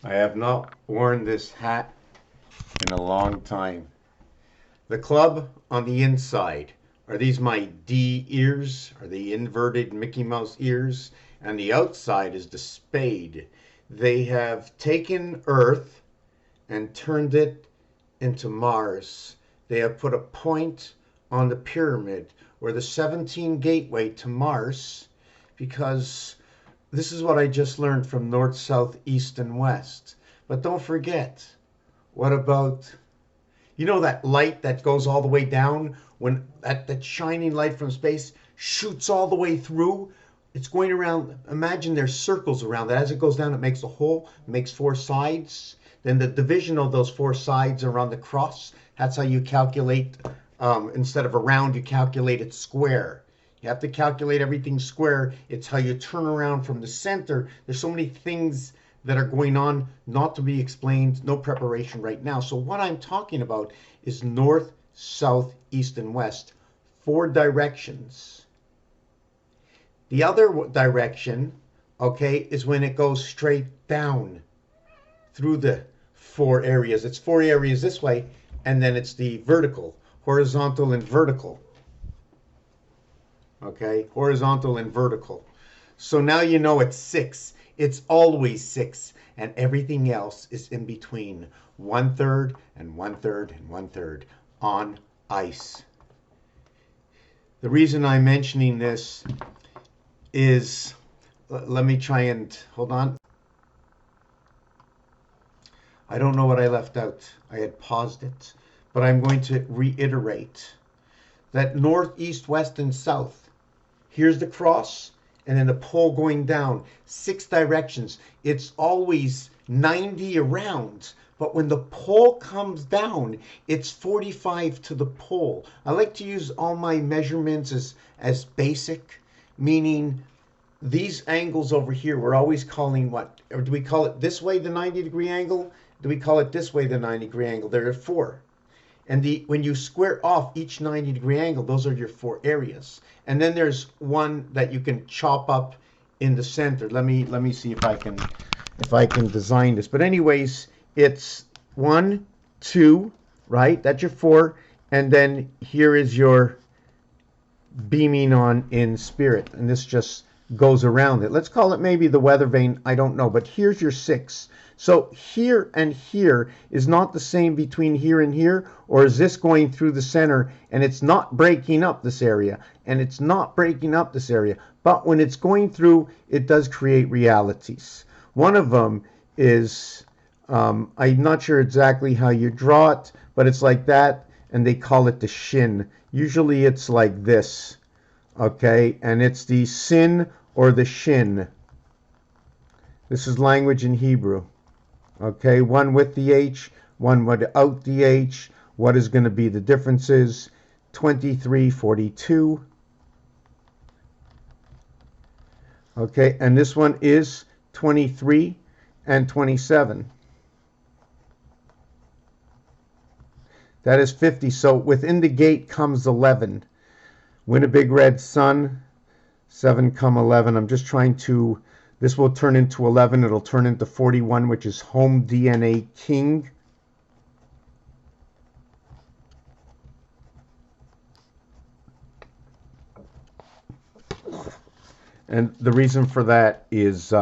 I have not worn this hat in a long time. The club on the inside. Are these my D ears? Are they inverted Mickey Mouse ears? And the outside is the spade. They have taken Earth and turned it into Mars. They have put a point on the pyramid or the 17 gateway to Mars because this is what I just learned from north, south, east, and west. But don't forget, what about, you know, that light that goes all the way down when that shining light from space shoots all the way through? It's going around. Imagine there's circles around that. As it goes down, it makes a hole, makes four sides. Then the division of those four sides are on the cross. That's how you calculate, instead of a round, you calculate it square. You have to calculate everything square. It's how you turn around from the center. There's so many things that are going on, not to be explained, no preparation right now. So what I'm talking about is north, south, east, and west. Four directions. The other direction, okay, is when it goes straight down through the four areas. It's four areas this way, and then it's the vertical, horizontal and vertical. Okay, horizontal and vertical. So now you know it's 6. It's always 6, and everything else is in between. 1/3 and 1/3 and 1/3 on ice. The reason I'm mentioning this is, let me try and, hold on. I don't know what I left out. I had paused it, but I'm going to reiterate that north, east, west, and south. Here's the cross, and then the pole going down. 6 directions. It's always 90 around, but when the pole comes down, it's 45 to the pole. I like to use all my measurements as basic, meaning these angles over here, we're always calling what? Or do we call it this way, the 90-degree angle? Do we call it this way, the 90-degree angle? There are 4. And when you square off each 90-degree angle, those are your 4 areas. And then there's one that you can chop up in the center. Let me see if I can design this. But anyways, it's 1, 2, right? That's your 4. And then here is your beaming on in spirit. And this just goes around it. Let's call it maybe the weather vane. I don't know. But here's your 6. So here and here is not the same between here and here, or is this going through the center and it's not breaking up this area, and it's not breaking up this area. But when it's going through, it does create realities. One of them is, I'm not sure exactly how you draw it, but it's like that, and they call it the shin. Usually it's like this, okay, and it's the sin or the shin. This is language in Hebrew. Okay, one with the H, one without the H. What is going to be the differences? 23, 42. Okay, and this one is 23 and 27. That is 50. So within the gate comes 11. Win a big red sun. 7 come 11. I'm just trying to... This will turn into 11. It'll turn into 41, which is home DNA king. And the reason for that is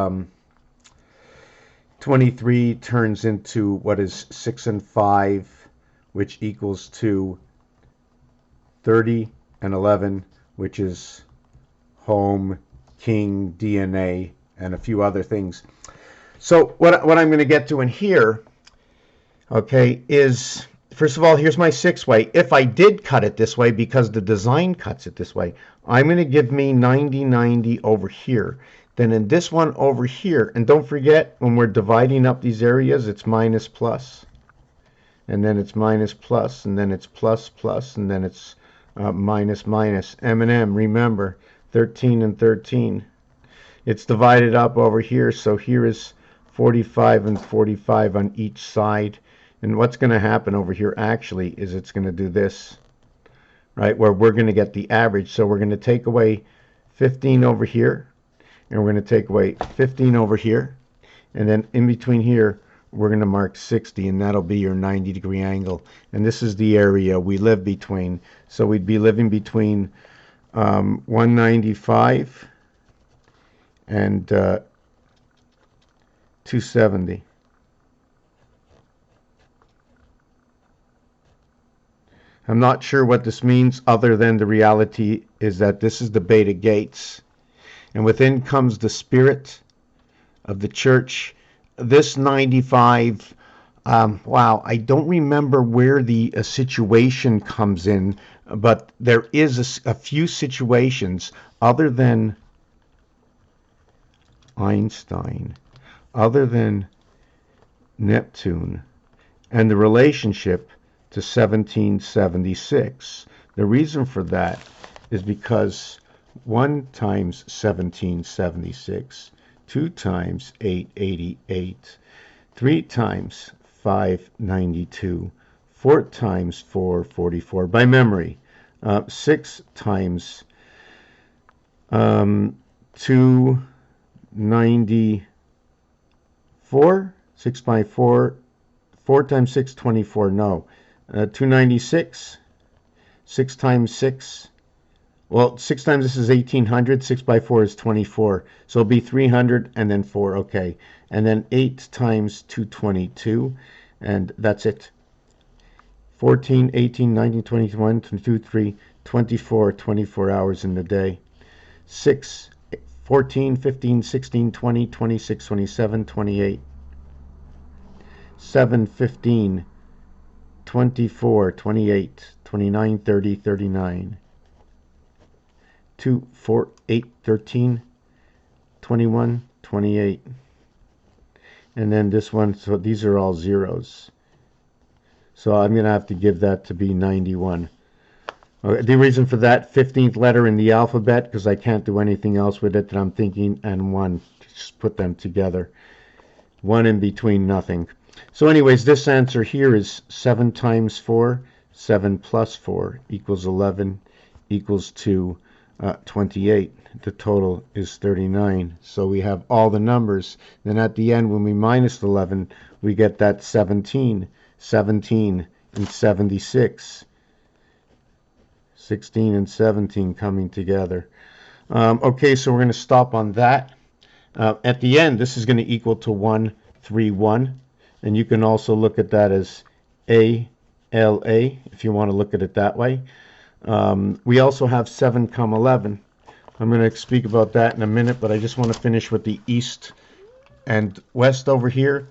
23 turns into what is 6 and 5, which equals to 30 and 11, which is home king DNA. And a few other things. So what I'm going to get to in here, okay, is, first of all, here's my 6-way. If I did cut it this way, because the design cuts it this way, I'm going to give me 90, 90 over here. Then in this one over here, and don't forget, when we're dividing up these areas, it's minus plus. And then it's minus plus, and then it's plus plus, and then it's minus minus. M&M, remember, 13 and 13. It's divided up over here, so here is 45 and 45 on each side. And what's going to happen over here actually is it's going to do this, right, where we're going to get the average. So we're going to take away 15 over here, and we're going to take away 15 over here. And then in between here, we're going to mark 60, and that'll be your 90-degree angle. And this is the area we live between. So we'd be living between 195 and 270. I'm not sure what this means, other than the reality is that this is the beta gates. And within comes the spirit of the church. This 95, wow, I don't remember where the situation comes in, but there is a few situations other than Einstein, other than Neptune, and the relationship to 1776. The reason for that is because 1 times 1776, 2 times 888, 3 times 592, 4 times 444 by memory, 6 times 294, 6 by 4, 4 times 6, 24, no. 296, 6 times 6, well, 6 times this is 1800, 6 by 4 is 24, so it'll be 300 and then 4, okay. And then 8 times 222, and that's it. 14, 18, 19, 21, 22, 3, 24 hours in the day. 6, 14, 15, 16, 20, 26, 27, 28. 7, 15, 24, 28, 29, 30, 39. 2, 4, 8, 13, 21, 28. And then this one, so these are all zeros. So I'm going to have to give that to be 91. Okay, the reason for that, 15th letter in the alphabet, because I can't do anything else with it that I'm thinking, and 1, just put them together. 1 in between, nothing. So anyways, this answer here is 7 times 4, 7 plus 4 equals 11, equals 2, 28. The total is 39. So we have all the numbers. Then at the end, when we minus 11, we get that 17, 17 and 76. 16 and 17 coming together. Okay, so we're going to stop on that. At the end, this is going to equal to 131. And you can also look at that as ALA, if you want to look at it that way. We also have 7, 11. I'm going to speak about that in a minute, but I just want to finish with the east and west over here.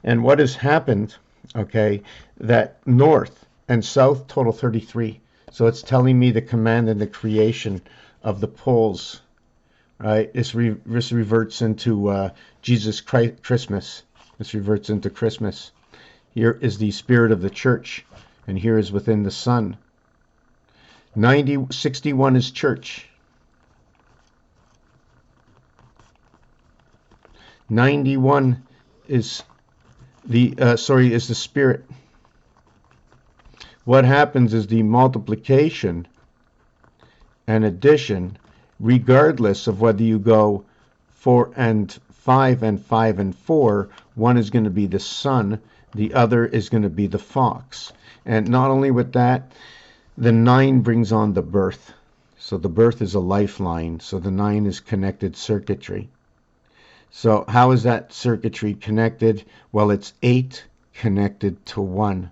And what has happened, okay, that north and south total 33. So it's telling me the command and the creation of the poles, right? This reverts into Jesus Christ, Christmas. This reverts into Christmas. Here is the spirit of the church, and here is within the sun. 61 is church. 91 is the is the spirit. What happens is the multiplication and addition, regardless of whether you go 4 and 5 and 5 and 4, one is going to be the sun, the other is going to be the fox. And not only with that, the 9 brings on the birth. So the birth is a lifeline. So the 9 is connected circuitry. So how is that circuitry connected? Well, it's 8 connected to 1,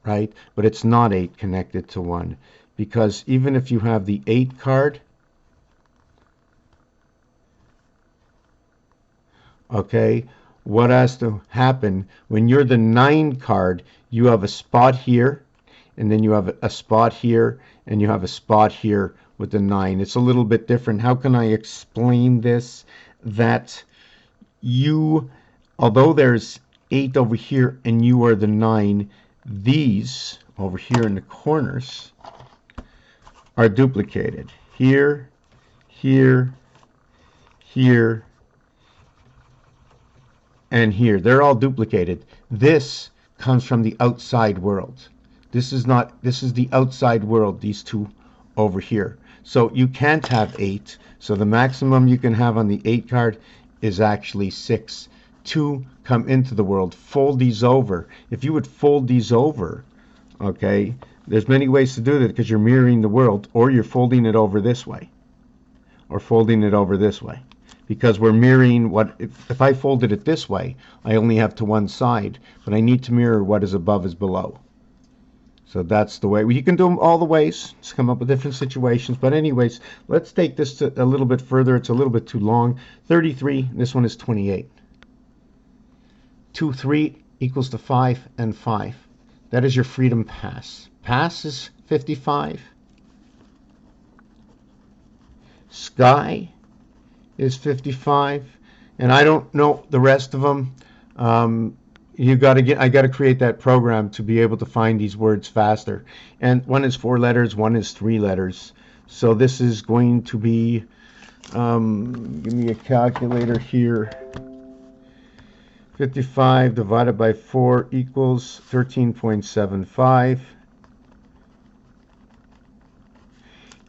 right? But it's not 8 connected to 1, because even if you have the 8 card, okay, what has to happen when you're the 9 card? You have a spot here, and then you have a spot here, and you have a spot here with the 9. It's a little bit different. How can I explain this? That you, although there's 8 over here and you are the 9, these over here in the corners are duplicated. Here, here, here, and here. They're all duplicated. This comes from the outside world. This is the outside world, these two over here. So you can't have 8. So the maximum you can have on the 8 card is actually 6 2 come into the world. Fold these over. If you would fold these over, okay, there's many ways to do that because you're mirroring the world, or you're folding it over this way, or folding it over this way. Because we're mirroring what, if I folded it this way, I only have to one side, but I need to mirror what is above is below. So that's the way. You can do them all the ways. Just come up with different situations. But anyways, let's take this to a little bit further. It's a little bit too long. 33. This one is 28. 2, 3 equals to 5 and 5. That is your freedom pass. Pass is 55. Sky is 55. And I don't know the rest of them. I got to create that program to be able to find these words faster. And one is 4 letters, one is 3 letters. So this is going to be, give me a calculator here. 55 divided by 4 equals 13.75.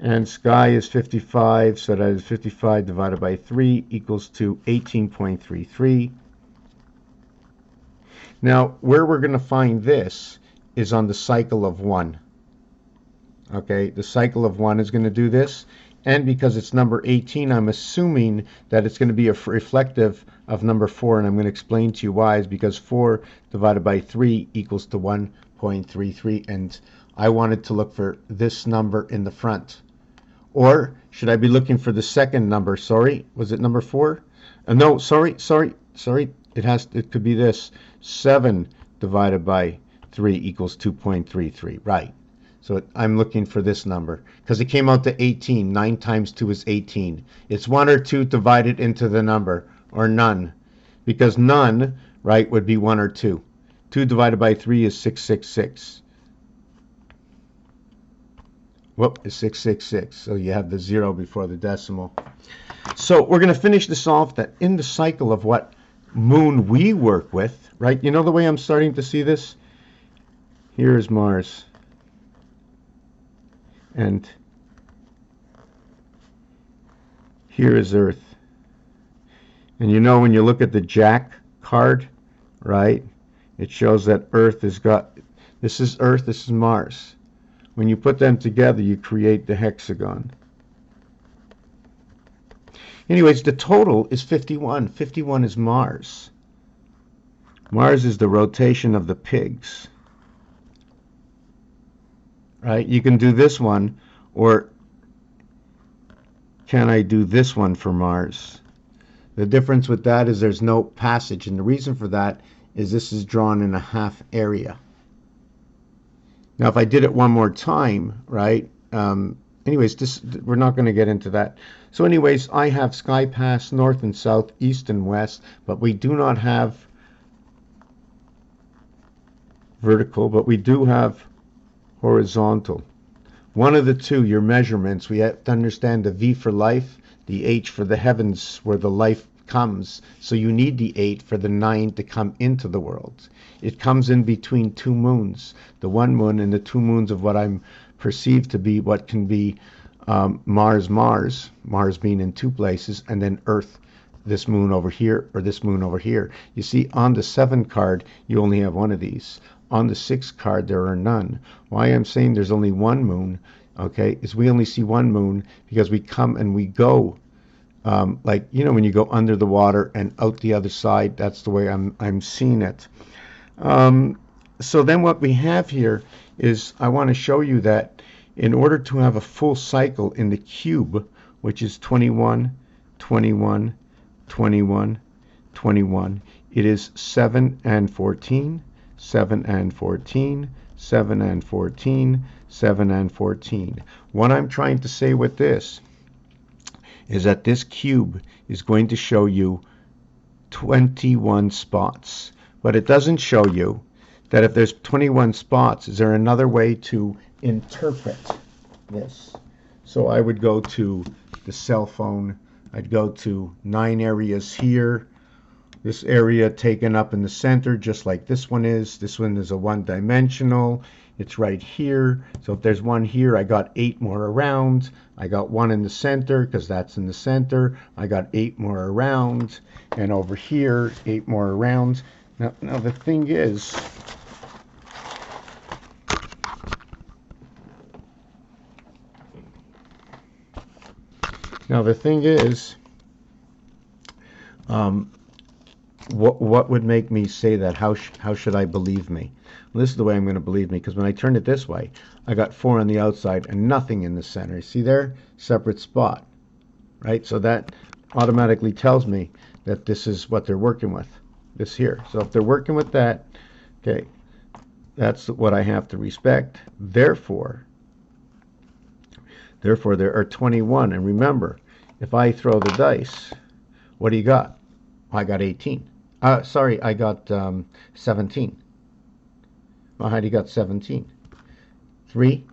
And sky is 55, so that is 55 divided by 3 equals to 18.33. Now, where we're going to find this is on the cycle of 1. Okay, the cycle of 1 is going to do this. And because it's number 18, I'm assuming that it's going to be a reflective of number 4. And I'm going to explain to you why. Is because 4 divided by 3 equals to 1.33. And I wanted to look for this number in the front. Or should I be looking for the second number? Sorry, was it number 4? No, sorry. It could be this. 7 divided by 3 equals 2.33. Right. So I'm looking for this number because it came out to 18. 9 times 2 is 18. It's 1 or 2 divided into the number, or none. Because none, right, would be 1 or 2. 2 divided by 3 is 666. Whoop, it's 666. So you have the 0 before the decimal. So we're going to finish this off that in the cycle of what moon we work with, right? You know the way I'm starting to see this? Here is Mars. And here is Earth. And you know when you look at the Jack card, right? It shows that Earth has got, this is Earth, this is Mars. When you put them together, you create the hexagon. Anyways, the total is 51. 51 is Mars. Mars is the rotation of the pigs. Right? You can do this one, or can I do this one for Mars? The difference with that is there's no passage, and the reason for that is this is drawn in a half area. Now, if I did it one more time, right? Anyways, we're not going to get into that. So anyways, I have sky pass north and south, east and west, but we do not have vertical, but we do have horizontal. One of the two, your measurements, we have to understand the V for life, the H for the heavens where the life comes. So you need the 8 for the 9 to come into the world. It comes in between 2 moons, the 1 moon and the 2 moons of what I'm perceived to be what can be Mars being in 2 places, and then Earth, this moon over here or this moon over here. You see, on the 7 card, you only have one of these. On the 6 card, there are none. Why I'm saying there's only 1 moon, okay, is we only see 1 moon because we come and we go. Like, you know, when you go under the water and out the other side, that's the way I'm seeing it. So then what we have here is I want to show you that in order to have a full cycle in the cube, which is 21, 21, 21, 21, it is 7 and 14, 7 and 14, 7 and 14, 7 and 14. What I'm trying to say with this is that this cube is going to show you 21 spots. But it doesn't show you that if there's 21 spots, is there another way to interpret this? So I would go to the cell phone. I'd go to 9 areas here. This area taken up in the center, just like this one is. This one is a one-dimensional. It's right here. So if there's one here, I got 8 more around. I got one in the center because that's in the center. I got 8 more around. And over here, 8 more around. Now the thing is, what would make me say that? How should I believe me? Well, this is the way I'm going to believe me, because when I turn it this way, I got 4 on the outside and nothing in the center. You see there? Separate spot. Right? So that automatically tells me that this is what they're working with. This here. So if they're working with that, okay, that's what I have to respect. Therefore, there are 21. And remember, if I throw the dice, what do you got? I got 18. Sorry, I got 17. Well, how do you got 17? 3,